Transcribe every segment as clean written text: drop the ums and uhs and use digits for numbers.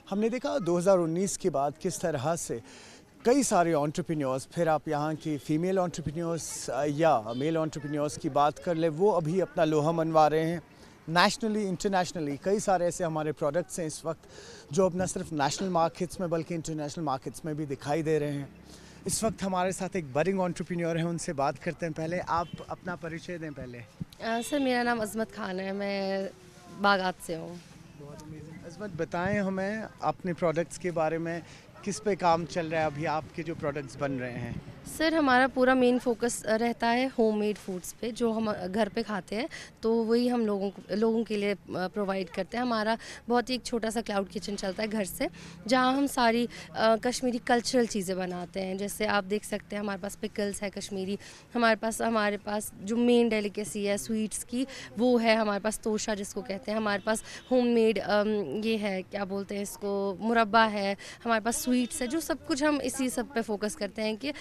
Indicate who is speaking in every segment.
Speaker 1: हमने देखा 2019 के बाद किस तरह से कई सारे एंटरप्रेन्योर्स, फिर आप यहाँ की फ़ीमेल एंटरप्रेन्योर्स या मेल एंटरप्रेन्योर्स की बात कर ले, वो अभी अपना लोहा मनवा रहे हैं। नेशनली, इंटरनेशनली कई सारे ऐसे हमारे प्रोडक्ट्स हैं इस वक्त जो अब न सिर्फ नेशनल मार्केट्स में बल्कि इंटरनेशनल मार्केट्स में भी दिखाई दे रहे हैं। इस वक्त हमारे साथ एक बडिंग एंटरप्रेन्योर है, उनसे बात करते हैं। पहले आप अपना परिचय दें। पहले
Speaker 2: सर, मेरा नाम अज़मत खान है, मैं बागात से हूँ।
Speaker 1: बहुत अमेजिंग। अज़मत, बताएं हमें अपने प्रोडक्ट्स के बारे में, किस पे काम चल रहा है अभी, आपके जो प्रोडक्ट्स बन रहे हैं।
Speaker 2: सर, हमारा पूरा मेन फोकस रहता है होममेड फूड्स पे, जो हम घर पे खाते हैं, तो वही हम लोगों के लिए प्रोवाइड करते हैं। हमारा बहुत ही एक छोटा सा क्लाउड किचन चलता है घर से, जहाँ हम सारी कश्मीरी कल्चरल चीज़ें बनाते हैं। जैसे आप देख सकते हैं हमारे पास पिकल्स है कश्मीरी, हमारे पास जो मेन डेलिकेसी है स्वीट्स की वो है, हमारे पास तोशा जिसको कहते हैं, हमारे पास होममेड ये है, क्या बोलते हैं इसको, मुरब्बा है, हमारे पास स्वीट्स है। जो सब कुछ हम इसी सब पे फोकस करते हैं कि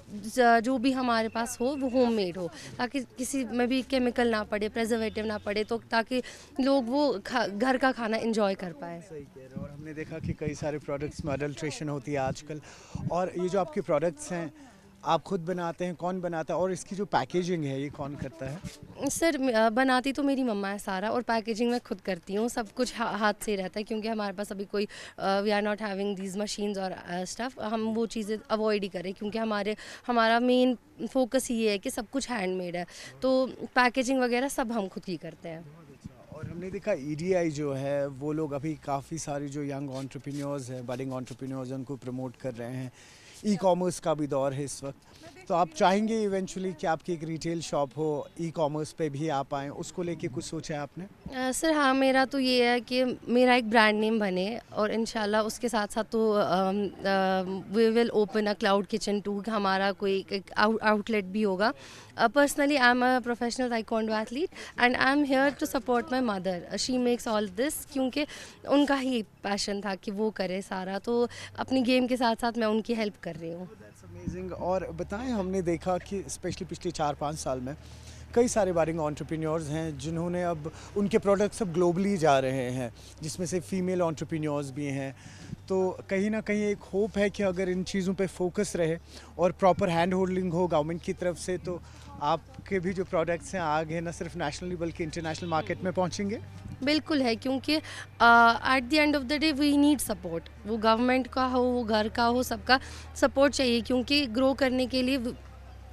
Speaker 2: जो भी हमारे पास हो वो होममेड हो, ताकि किसी में भी केमिकल ना पड़े, प्रिजर्वेटिव ना पड़े, तो ताकि लोग वो घर का खाना एंजॉय कर पाए।
Speaker 1: सही कह रहे हो। और हमने देखा कि कई सारे प्रोडक्ट्स में अडल्ट्रेशन होती है आजकल। और ये जो आपके प्रोडक्ट्स हैं, आप खुद बनाते हैं? कौन बनाता है? और इसकी जो पैकेजिंग है ये कौन करता है?
Speaker 2: सर, बनाती तो मेरी मम्मा है सारा, और पैकेजिंग मैं खुद करती हूँ। सब कुछ हाथ से रहता है, क्योंकि हमारे पास अभी कोई we are not having these machines और स्टफ़। हम वो चीज़ें अवॉइड ही करें, क्योंकि हमारा मेन फोकस ये है कि सब कुछ हैंडमेड है, तो पैकेजिंग वगैरह सब हम खुद ही करते हैं।
Speaker 1: और हमने देखा ईडीआई जो है वो लोग अभी काफ़ी सारी जो यंग एंटरप्रेन्योर्स हैं, बडिंग एंटरप्रेन्योर्स हैं, उनको प्रमोट कर रहे हैं। ई कॉमर्स का भी दौर है इस वक्त, तो आप चाहेंगे इवेंचुअली कि आपकी एक रिटेल शॉप हो, ई कॉमर्स पे भी आप आएँ, उसको लेके कुछ सोचा है आपने?
Speaker 2: सर हाँ, मेरा तो ये है कि मेरा एक ब्रांड नेम बने, और इंशाल्लाह उसके साथ साथ तो we will open a cloud kitchen too, हमारा कोई एक आउटलेट भी होगा। Personally I am a professional taekwondo athlete and I am here to support my mother. She makes all this, क्योंकि उनका ही पैशन था कि वो करे सारा, तो अपनी गेम के साथ साथ मैं उनकी हेल्प कर रही हूँ।
Speaker 1: अमेजिंग। और बताएं, हमने देखा कि स्पेशली पिछले 4-5 साल में कई सारे बडिंग एंटरप्रेन्योर्स हैं जिन्होंने अब उनके प्रोडक्ट्स अब ग्लोबली जा रहे हैं, जिसमें से फीमेल एंटरप्रेन्योर्स भी हैं। तो कहीं ना कहीं एक होप है कि अगर इन चीज़ों पे फोकस रहे और प्रॉपर हैंड होल्डिंग हो गवर्नमेंट की तरफ से, तो आपके भी जो प्रोडक्ट्स हैं आगे न सिर्फ नेशनली बल्कि इंटरनेशनल मार्केट में पहुंचेंगे।
Speaker 2: बिल्कुल है, क्योंकि at the end of the day we need support. वो गवर्नमेंट का हो, वो घर का हो, सबका सपोर्ट चाहिए, क्योंकि ग्रो करने के लिए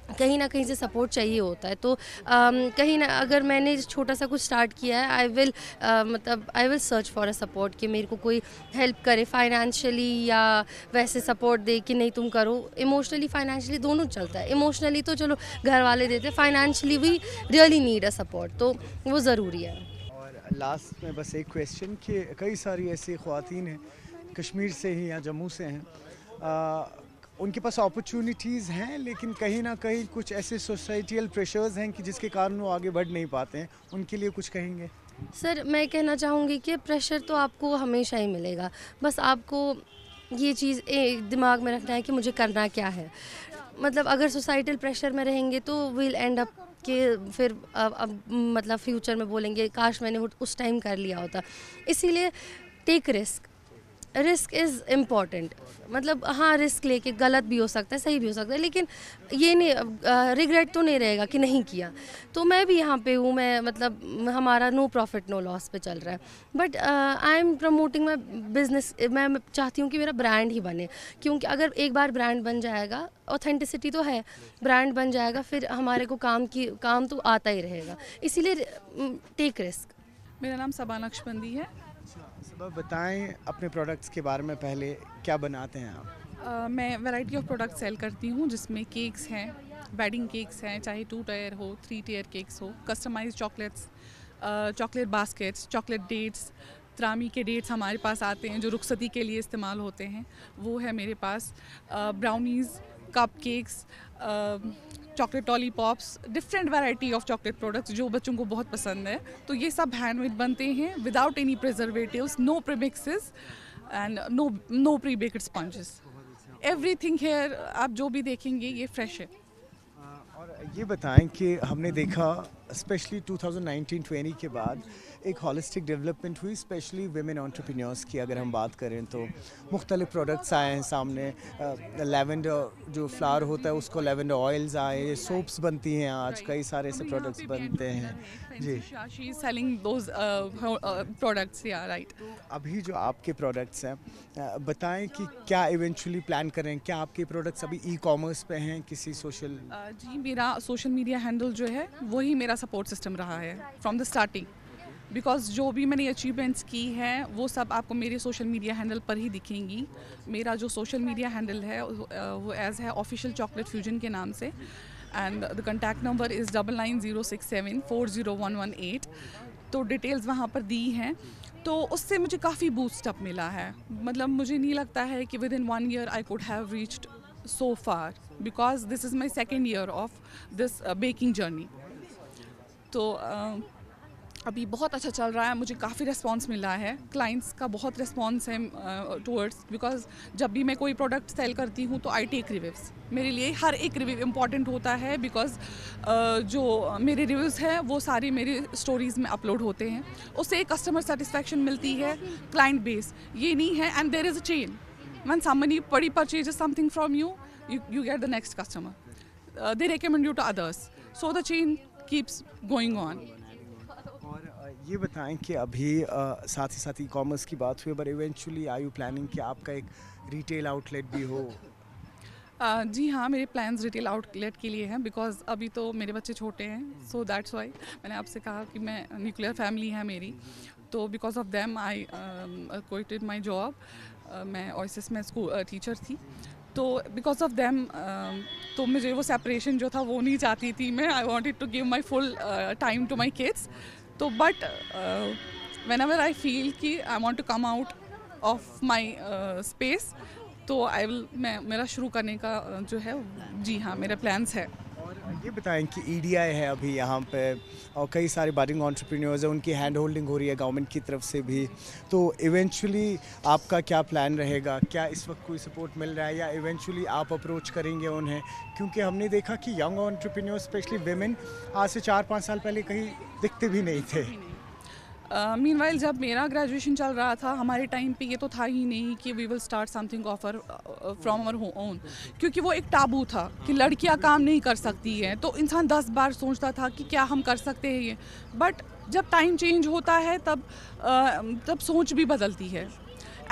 Speaker 2: कहीं ना कहीं से सपोर्ट चाहिए होता है। तो कहीं ना, अगर मैंने छोटा सा कुछ स्टार्ट किया है, I will search for a support, कि मेरे को कोई हेल्प करे फाइनेंशियली या वैसे सपोर्ट दे कि नहीं तुम करो। इमोशनली फाइनेंशियली दोनों चलता है। इमोशनली तो चलो घर वाले देते, financially we really need a support, तो वो ज़रूरी है।
Speaker 1: लास्ट में बस एक क्वेश्चन कि कई सारी ऐसी ख्वातीन हैं कश्मीर से ही या जम्मू से हैं, उनके पास अपॉर्चुनिटीज़ हैं, लेकिन कहीं ना कहीं कुछ ऐसे सोसाइटियल प्रेशर्स हैं कि जिसके कारण वो आगे बढ़ नहीं पाते हैं, उनके लिए कुछ कहेंगे?
Speaker 2: सर, मैं कहना चाहूँगी कि प्रेशर तो आपको हमेशा ही मिलेगा, बस आपको ये चीज़ दिमाग में रखना है कि मुझे करना क्या है। मतलब अगर सोसाइटल प्रेशर में रहेंगे तो विल एंड अप कि फिर अब मतलब फ्यूचर में बोलेंगे काश मैंने उस टाइम कर लिया होता। इसीलिए take risk, risk is important. मतलब हाँ, रिस्क लेके गलत भी हो सकता है, सही भी हो सकता है, लेकिन ये नहीं रिग्रेट तो नहीं रहेगा कि नहीं किया। तो मैं भी यहाँ पे हूँ, मैं मतलब हमारा नो प्रॉफिट नो लॉस पे चल रहा है, but I am promoting my business. मैं चाहती हूँ कि मेरा ब्रांड ही बने, क्योंकि अगर एक बार ब्रांड बन जाएगा, ऑथेंटिसिटी तो है, ब्रांड बन जाएगा, फिर हमारे को काम तो आता ही रहेगा। इसीलिए टेक रिस्क।
Speaker 3: मेरा नाम सबा नक्शबंदी है।
Speaker 1: सब बताएं अपने प्रोडक्ट्स के बारे में, पहले क्या बनाते हैं आप?
Speaker 3: मैं वैरायटी ऑफ प्रोडक्ट सेल करती हूँ, जिसमें केक्स हैं, वेडिंग केक्स हैं, चाहे 2 टायर हो, 3 टायर केक्स हो, customise chocolates, chocolate baskets, chocolate dates, त्रामी के डेट्स हमारे पास आते हैं जो रुखसती के लिए इस्तेमाल होते हैं, वो है मेरे पास। Brownies, cupcakes, chocolate lollipops, different variety of chocolate products जो बच्चों को बहुत पसंद है। तो ये सब हैंडमेड बनते हैं without any preservatives, no premixes and no pre baked sponges. Everything here आप जो भी देखेंगे ये फ्रेश है।
Speaker 1: और ये बताएं कि हमने देखा स्पेशली 2019-20 के बाद एक हॉलिस्टिक डेवलपमेंट हुई, स्पेशली विमेन एंटरप्रेन्योर्स की अगर हम बात करें तो मुख्तलिफ प्रोडक्ट्स आए हैं सामने। लेवेंडर जो फ्लावर होता है उसको लेवेंडर ऑयल्स आए, सोप्स बनती हैं आज, कई सारे ऐसे प्रोडक्ट्स बनते हैं जी।
Speaker 3: She is selling those products, या राइट।
Speaker 1: अभी जो आपके प्रोडक्ट्स हैं बताएं कि क्या इवेंचुअली प्लान करें, क्या आपके प्रोडक्ट्स अभी ई कॉमर्स पे हैं किसी सोशल?
Speaker 3: जी, मेरा सोशल मीडिया हैंडल जो है वही मेरा सपोर्ट सिस्टम रहा है फ्रॉम द स्टार्टिंग, बिकॉज जो भी मैंने अचीवमेंट्स की हैं वो सब आपको मेरे सोशल मीडिया हैंडल पर ही दिखेंगी। मेरा जो सोशल मीडिया हैंडल है वो एज है ऑफिशियल चॉकलेट फ्यूजन के नाम से, and the contact number is 9906740118। तो डिटेल्स वहाँ पर दी हैं, तो उससे मुझे काफ़ी बूस्ट अप मिला है। मतलब मुझे नहीं लगता है कि with in 1 year I could have reached so far, because this is my second year of this baking journey. तो अभी बहुत अच्छा चल रहा है, मुझे काफ़ी रिस्पॉन्स मिला है, क्लाइंट्स का बहुत रिस्पॉन्स है टूवर्ड्स, बिकॉज जब भी मैं कोई प्रोडक्ट सेल करती हूँ तो आई टेक रिव्यूज़। मेरे लिए हर एक रिव्यू इम्पॉर्टेंट होता है, बिकॉज जो मेरे रिव्यूज़ हैं वो सारी मेरी स्टोरीज़ में अपलोड होते हैं, उससे एक कस्टमर सेटिस्फैक्शन मिलती है, क्लाइंट बेस ये नहीं है, and there is a chain. When somebody purchases something from you, you get the next customer. They recommend you to others. So the chain keeps going on.
Speaker 1: और ये बताएं कि अभी साथ ही साथ ई कॉमर्स की बात हुई, but eventually are you planning कि आपका एक रिटेल आउटलेट भी हो?
Speaker 3: जी हाँ, मेरे प्लान्स रिटेल आउटलेट के लिए हैं, बिकॉज अभी तो मेरे बच्चे छोटे हैं, सो दैट्स वाई मैंने आपसे कहा कि मैं न्यूक्लियर फैमिली है मेरी, तो because of them I quitted my job. मैं ओएसएस में स्कूल टीचर थी, तो बिकॉज ऑफ देम तो मुझे वो सेपरेशन जो था वो नहीं चाहती थी मैं। I wanted to give my full time to my kids. तो but whenever I feel कि I want to come out of my space, तो आई विल मेरा शुरू करने का जो है, जी हाँ, मेरे प्लान्स है।
Speaker 1: ये बताएं कि ईडीआई है अभी यहाँ पे और कई सारे बडिंग एंटरप्रेन्योर्स हैं, उनकी हैंड होल्डिंग हो रही है गवर्नमेंट की तरफ से भी, तो इवेंचुअली आपका क्या प्लान रहेगा? क्या इस वक्त कोई सपोर्ट मिल रहा है या इवेंचुअली आप अप्रोच करेंगे उन्हें? क्योंकि हमने देखा कि यंग एंटरप्रेन्योर्स स्पेशली विमेन आज से 4-5 साल पहले कहीं दिखते भी नहीं थे।
Speaker 3: मीनवाइल जब मेरा ग्रेजुएशन चल रहा था, हमारे टाइम पे ये तो था ही नहीं कि we will start something offer from our own, क्योंकि वो एक टाबू था कि लड़कियां काम नहीं कर सकती हैं, तो इंसान 10 बार सोचता था कि क्या हम कर सकते हैं ये। बट जब टाइम चेंज होता है तब सोच भी बदलती है।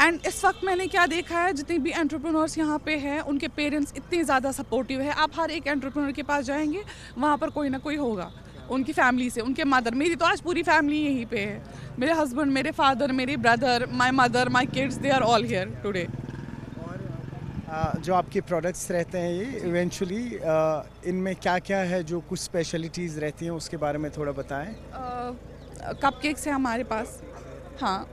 Speaker 3: एंड इस वक्त मैंने क्या देखा है, जितने भी एंटरप्रेन्योर्स यहाँ पे हैं उनके पेरेंट्स इतने ज़्यादा सपोर्टिव है। आप हर एक एंटरप्रेन्योर के पास जाएंगे, वहाँ पर कोई ना कोई होगा उनकी फैमिली से, उनके मदर। मेरी तो आज पूरी फैमिली यहीं पे है, मेरे हस्बैंड, मेरे फादर, मेरे brother, my mother, my kids, they are all here today.
Speaker 1: और जो आपके प्रोडक्ट्स रहते हैं ये इवेंचुअली इनमें क्या क्या है जो कुछ स्पेशलिटीज़ रहती हैं उसके बारे में थोड़ा बताएं।
Speaker 3: कपकेक्स है हमारे पास, हाँ,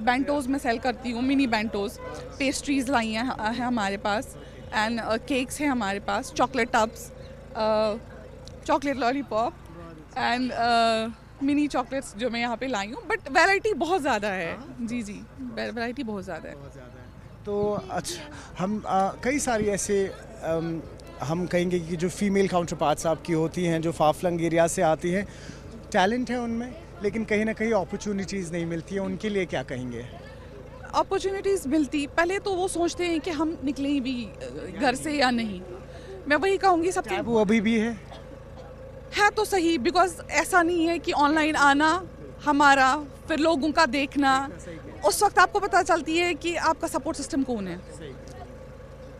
Speaker 3: बेंटोज़ में सेल करती हूँ, मिनी बेंटोज़, पेस्ट्रीज़ लाई हैं हमारे पास, एंड केक्स हैं हमारे पास, chocolate tubs, chocolate lollipop and mini chocolates जो मैं यहाँ पे लाई हूँ। बट वैरायटी बहुत ज़्यादा है, जी जी, वैरायटी बहुत ज़्यादा है।
Speaker 1: तो अच्छा, हम कई सारी ऐसे हम कहेंगे कि जो फीमेल काउंटर पार्ट्स आपकी होती हैं, जो फाफलंग एरिया से आती हैं, टैलेंट है उनमें, लेकिन कहीं ना कहीं अपॉर्चुनिटीज़ नहीं मिलती है, उनके लिए क्या कहेंगे?
Speaker 3: अपॉर्चुनिटीज़ मिलती, पहले तो वो सोचते हैं कि हम निकलें भी घर से या नहीं। मैं वही कहूँगी सबसे,
Speaker 1: वो अभी भी है
Speaker 3: तो सही, बिकॉज ऐसा नहीं है कि ऑनलाइन आना हमारा, फिर लोगों का देखना, उस वक्त आपको पता चलती है कि आपका सपोर्ट सिस्टम कौन है,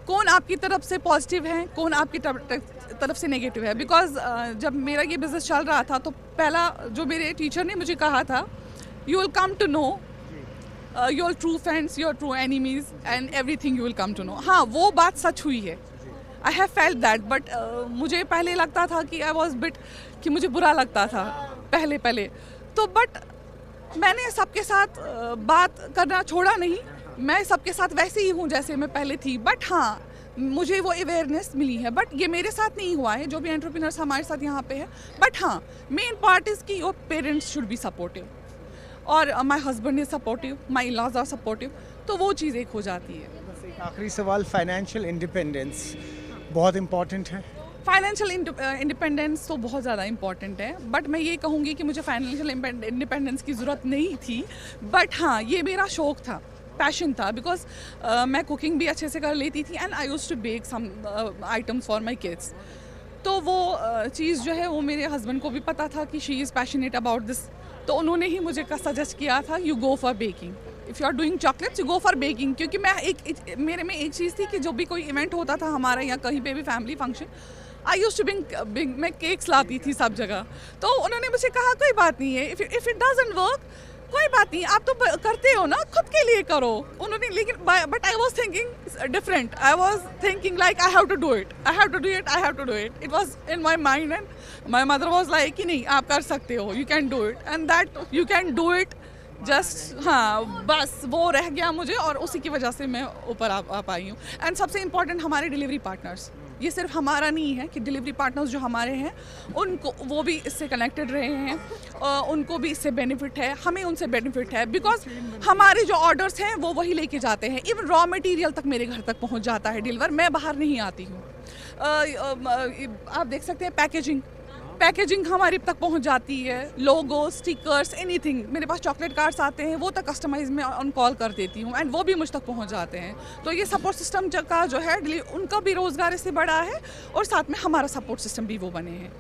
Speaker 3: कौन आपकी तरफ से पॉजिटिव है, कौन आपकी तरफ से नेगेटिव है। बिकॉज जब मेरा ये बिज़नेस चल रहा था तो पहला जो मेरे टीचर ने मुझे कहा था, you will come to know your true friends, your true enemies, and everything you will come to know. हाँ, वो बात सच हुई है, I have felt that. But मुझे पहले लगता था कि आई वॉज बिट, कि मुझे बुरा लगता था पहले तो, बट मैंने सबके साथ बात करना छोड़ा नहीं, मैं सबके साथ वैसे ही हूँ जैसे मैं पहले थी। बट हाँ, मुझे वो अवेयरनेस मिली है, बट ये मेरे साथ नहीं हुआ है, जो भी एंटरप्रेन्योर्स हमारे साथ यहाँ पे है। बट हाँ, मेन पार्ट इज़ कि your parents should be supportive, और my husband is supportive, my in-laws are supportive, तो वो चीज़ एक हो जाती है।
Speaker 1: आखिरी सवाल, फाइनेंशियल इंडिपेंडेंस बहुत इम्पॉर्टेंट है।
Speaker 3: फाइनेंशियल इंडिपेंडेंस तो बहुत ज़्यादा इंपॉर्टेंट है, बट मैं ये कहूँगी कि मुझे फाइनेंशियल इंडिपेंडेंस की ज़रूरत नहीं थी, बट हाँ ये मेरा शौक़ था, पैशन था, बिकॉज मैं कुकिंग भी अच्छे से कर लेती थी and I used to bake some items for my kids. तो वो चीज़ जो है वो मेरे हस्बैंड को भी पता था कि she is passionate about this, तो उन्होंने ही मुझे सजेस्ट किया था you go for baking, if you are doing chocolates you go for baking. क्योंकि मैं मेरे में एक चीज़ थी कि जो भी कोई इवेंट होता था हमारा या कहीं पे भी family function, I used to मैं केक्स लाती थी सब जगह। तो उन्होंने मुझे कहा कोई बात नहीं है, इफ़ इट डजंट वर्क कोई बात नहीं, आप तो करते हो ना, खुद के लिए करो। उन्होंने लेकिन but I was thinking different, I was thinking like I have to do it, I have to do it, I have to do it. It was in my mind and my mother was like कि नहीं आप कर सकते हो, you can do it, and that you can do it just, हाँ बस वो रह गया मुझे और उसी की वजह से मैं ऊपर आ पाई हूँ। एंड सबसे इम्पॉर्टेंट हमारे डिलीवरी पार्टनर्स, ये सिर्फ हमारा नहीं है कि डिलीवरी पार्टनर्स जो हमारे हैं उनको वो भी इससे कनेक्टेड रहे हैं, उनको भी इससे बेनिफिट है, हमें उनसे बेनिफिट है, बिकॉज हमारे जो ऑर्डर्स हैं वो वही लेके जाते हैं। इवन रॉ मटेरियल तक मेरे घर तक पहुंच जाता है डिलीवर, मैं बाहर नहीं आती हूँ। आप देख सकते हैं पैकेजिंग हमारे तक पहुंच जाती है, लोगो, स्टिकर्स, एनीथिंग। मेरे पास चॉकलेट कार्ड्स आते हैं, वो तक कस्टमाइज में ऑन कॉल कर देती हूँ एंड वो भी मुझ तक पहुंच जाते हैं। तो ये सपोर्ट सिस्टम का जो है उनका भी रोज़गार इससे बढ़ा है और साथ में हमारा सपोर्ट सिस्टम भी वो बने हैं।